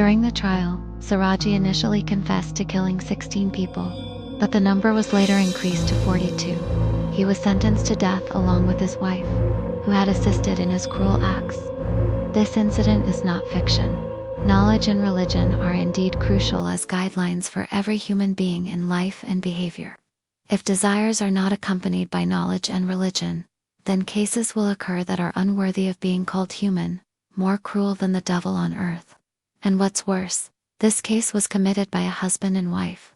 During the trial, Siraji initially confessed to killing 16 people, but the number was later increased to 42. He was sentenced to death along with his wife, who had assisted in his cruel acts. This incident is not fiction. Knowledge and religion are indeed crucial as guidelines for every human being in life and behavior. If desires are not accompanied by knowledge and religion, then cases will occur that are unworthy of being called human, more cruel than the devil on earth. And what's worse, this case was committed by a husband and wife.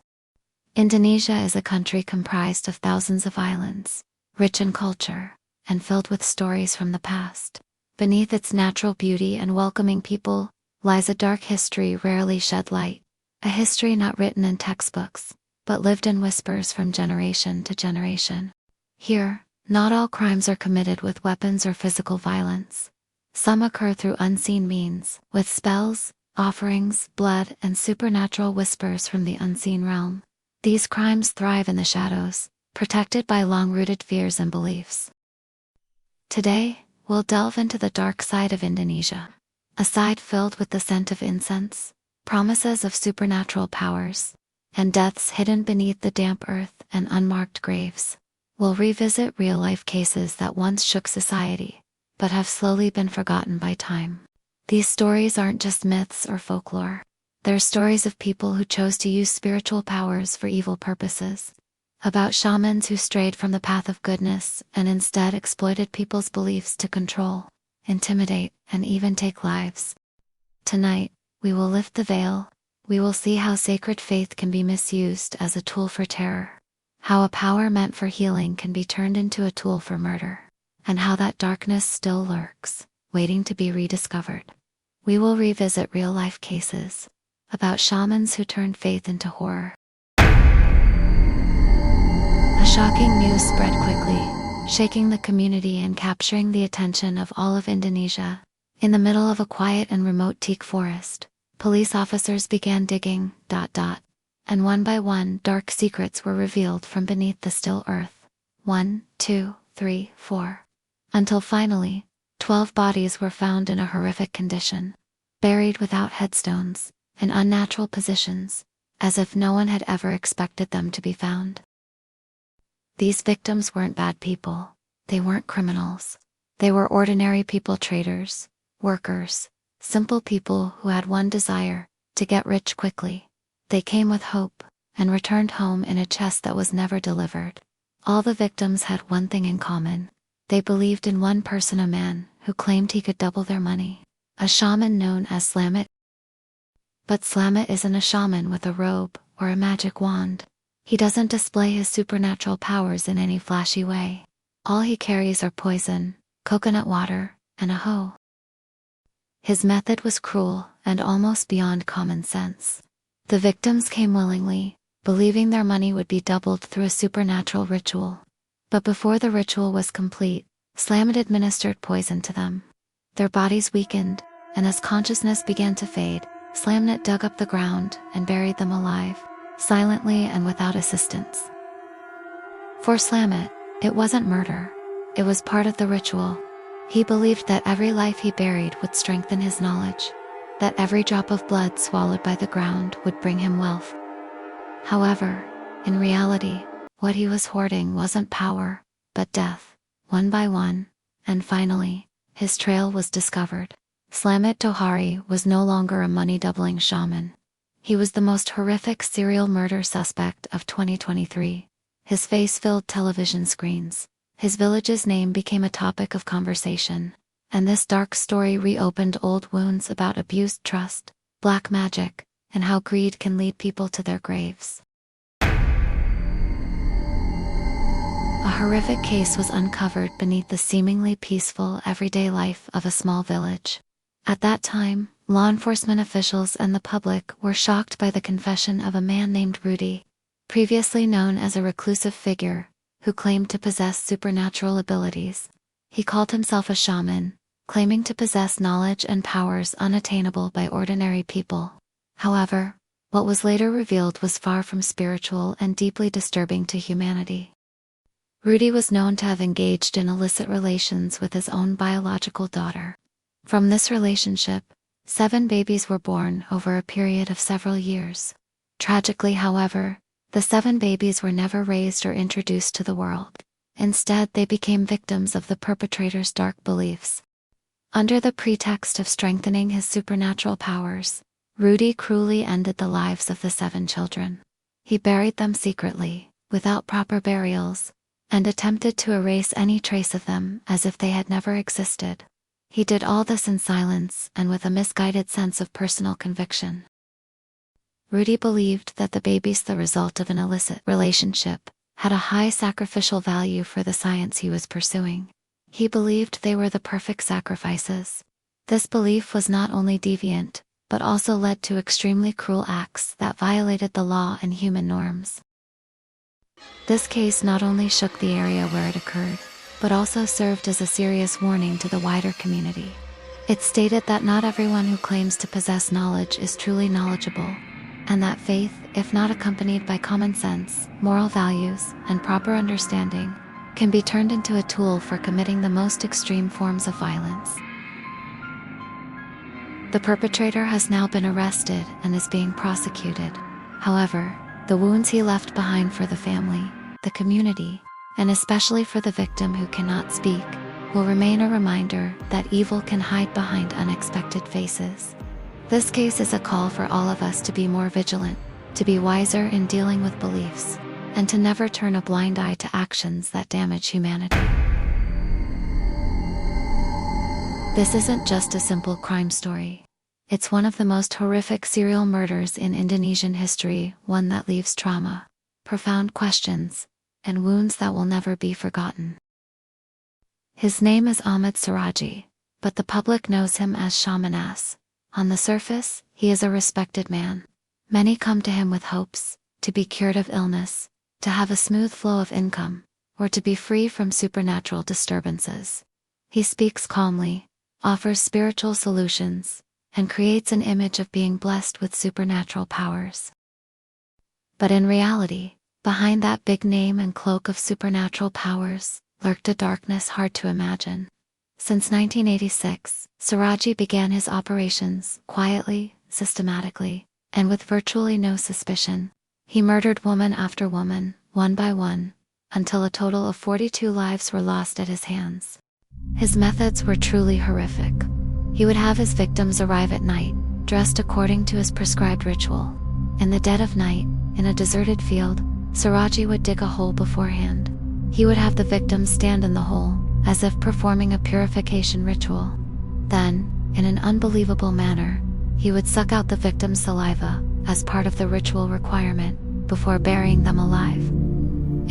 Indonesia is a country comprised of thousands of islands, rich in culture, and filled with stories from the past. Beneath its natural beauty and welcoming people lies a dark history rarely shed light, a history not written in textbooks, but lived in whispers from generation to generation. Here, not all crimes are committed with weapons or physical violence. Some occur through unseen means, with spells, offerings, blood, and supernatural whispers from the unseen realm. These crimes thrive in the shadows, protected by long-rooted fears and beliefs. Today, we'll delve into the dark side of Indonesia, a side filled with the scent of incense, promises of supernatural powers, and deaths hidden beneath the damp earth and unmarked graves. We'll revisit real-life cases that once shook society, but have slowly been forgotten by time. These stories aren't just myths or folklore. They're stories of people who chose to use spiritual powers for evil purposes, about shamans who strayed from the path of goodness and instead exploited people's beliefs to control, intimidate, and even take lives. Tonight, we will lift the veil. We will see how sacred faith can be misused as a tool for terror, how a power meant for healing can be turned into a tool for murder, and how that darkness still lurks, waiting to be rediscovered. We will revisit real-life cases about shamans who turned faith into horror. A shocking news spread quickly, shaking the community and capturing the attention of all of Indonesia. In the middle of a quiet and remote teak forest, police officers began digging, and one by one dark secrets were revealed from beneath the still earth. 1, 2, 3, 4. Until finally, 12 bodies were found in a horrific condition, buried without headstones, in unnatural positions, as if no one had ever expected them to be found. These victims weren't bad people. They weren't criminals. They were ordinary people, traders, workers, simple people who had one desire: to get rich quickly. They came with hope, and returned home in a chest that was never delivered. All the victims had one thing in common. They believed in one person, a man who claimed he could double their money, a shaman known as Slamet. But Slamet isn't a shaman with a robe or a magic wand. He doesn't display his supernatural powers in any flashy way. All he carries are poison, coconut water, and a hoe. His method was cruel and almost beyond common sense. The victims came willingly, believing their money would be doubled through a supernatural ritual. But before the ritual was complete, Slamet administered poison to them. Their bodies weakened, and as consciousness began to fade, Slamet dug up the ground and buried them alive, silently and without assistance. For Slamet, it wasn't murder. It was part of the ritual. He believed that every life he buried would strengthen his knowledge, that every drop of blood swallowed by the ground would bring him wealth. However, in reality, what he was hoarding wasn't power, but death. One by one, and finally, his trail was discovered. Slamet Tohari was no longer a money-doubling shaman. He was the most horrific serial murder suspect of 2023. His face filled television screens. His village's name became a topic of conversation. And this dark story reopened old wounds about abused trust, black magic, and how greed can lead people to their graves. A horrific case was uncovered beneath the seemingly peaceful everyday life of a small village. At that time, law enforcement officials and the public were shocked by the confession of a man named Rudy, previously known as a reclusive figure, who claimed to possess supernatural abilities. He called himself a shaman, claiming to possess knowledge and powers unattainable by ordinary people. However, what was later revealed was far from spiritual and deeply disturbing to humanity. Rudy was known to have engaged in illicit relations with his own biological daughter. From this relationship, 7 babies were born over a period of several years. Tragically, however, the 7 babies were never raised or introduced to the world. Instead, they became victims of the perpetrator's dark beliefs. Under the pretext of strengthening his supernatural powers, Rudy cruelly ended the lives of the 7 children. He buried them secretly, without proper burials, and attempted to erase any trace of them as if they had never existed. He did all this in silence and with a misguided sense of personal conviction. Rudy believed that the babies, the result of an illicit relationship, had a high sacrificial value for the science he was pursuing. He believed they were the perfect sacrifices. This belief was not only deviant, but also led to extremely cruel acts that violated the law and human norms. This case not only shook the area where it occurred, but also served as a serious warning to the wider community. It stated that not everyone who claims to possess knowledge is truly knowledgeable, and that faith, if not accompanied by common sense, moral values, and proper understanding, can be turned into a tool for committing the most extreme forms of violence. The perpetrator has now been arrested and is being prosecuted. However, the wounds he left behind for the family, the community, and especially for the victim who cannot speak, will remain a reminder that evil can hide behind unexpected faces. This case is a call for all of us to be more vigilant, to be wiser in dealing with beliefs, and to never turn a blind eye to actions that damage humanity. This isn't just a simple crime story. It's one of the most horrific serial murders in Indonesian history, one that leaves trauma, profound questions, and wounds that will never be forgotten. His name is Ahmad Siraji, but the public knows him as Shaman. On the surface, he is a respected man. Many come to him with hopes, to be cured of illness, to have a smooth flow of income, or to be free from supernatural disturbances. He speaks calmly, offers spiritual solutions, and creates an image of being blessed with supernatural powers. But in reality, behind that big name and cloak of supernatural powers, lurked a darkness hard to imagine. Since 1986, Siraji began his operations quietly, systematically, and with virtually no suspicion. He murdered woman after woman, one by one, until a total of 42 lives were lost at his hands. His methods were truly horrific. He would have his victims arrive at night, dressed according to his prescribed ritual. In the dead of night, in a deserted field, Siraji would dig a hole beforehand. He would have the victims stand in the hole, as if performing a purification ritual. Then, in an unbelievable manner, he would suck out the victim's saliva, as part of the ritual requirement, before burying them alive.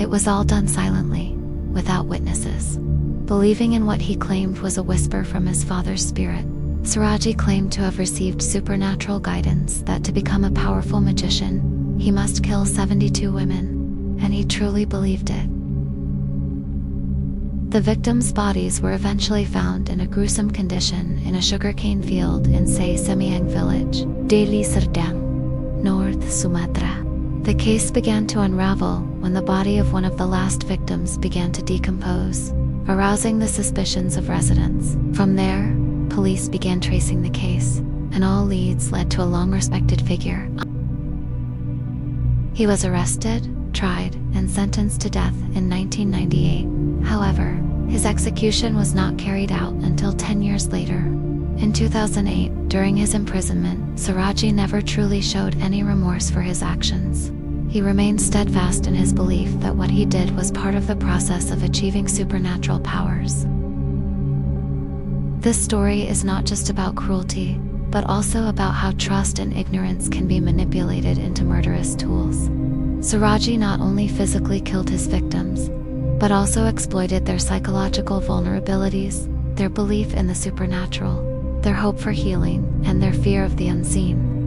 It was all done silently, without witnesses. Believing in what he claimed was a whisper from his father's spirit, Siraji claimed to have received supernatural guidance that to become a powerful magician, he must kill 72 women, and he truly believed it. The victims' bodies were eventually found in a gruesome condition in a sugarcane field in Semiang village, Deli Serdang, North Sumatra. The case began to unravel when the body of one of the last victims began to decompose, arousing the suspicions of residents. From there, police began tracing the case, and all leads led to a long-respected figure. He was arrested, tried, and sentenced to death in 1998. However, his execution was not carried out until 10 years later. In 2008, during his imprisonment, Siraji never truly showed any remorse for his actions. He remained steadfast in his belief that what he did was part of the process of achieving supernatural powers. This story is not just about cruelty, but also about how trust and ignorance can be manipulated into murderous tools. Siraji not only physically killed his victims, but also exploited their psychological vulnerabilities, their belief in the supernatural, their hope for healing, and their fear of the unseen.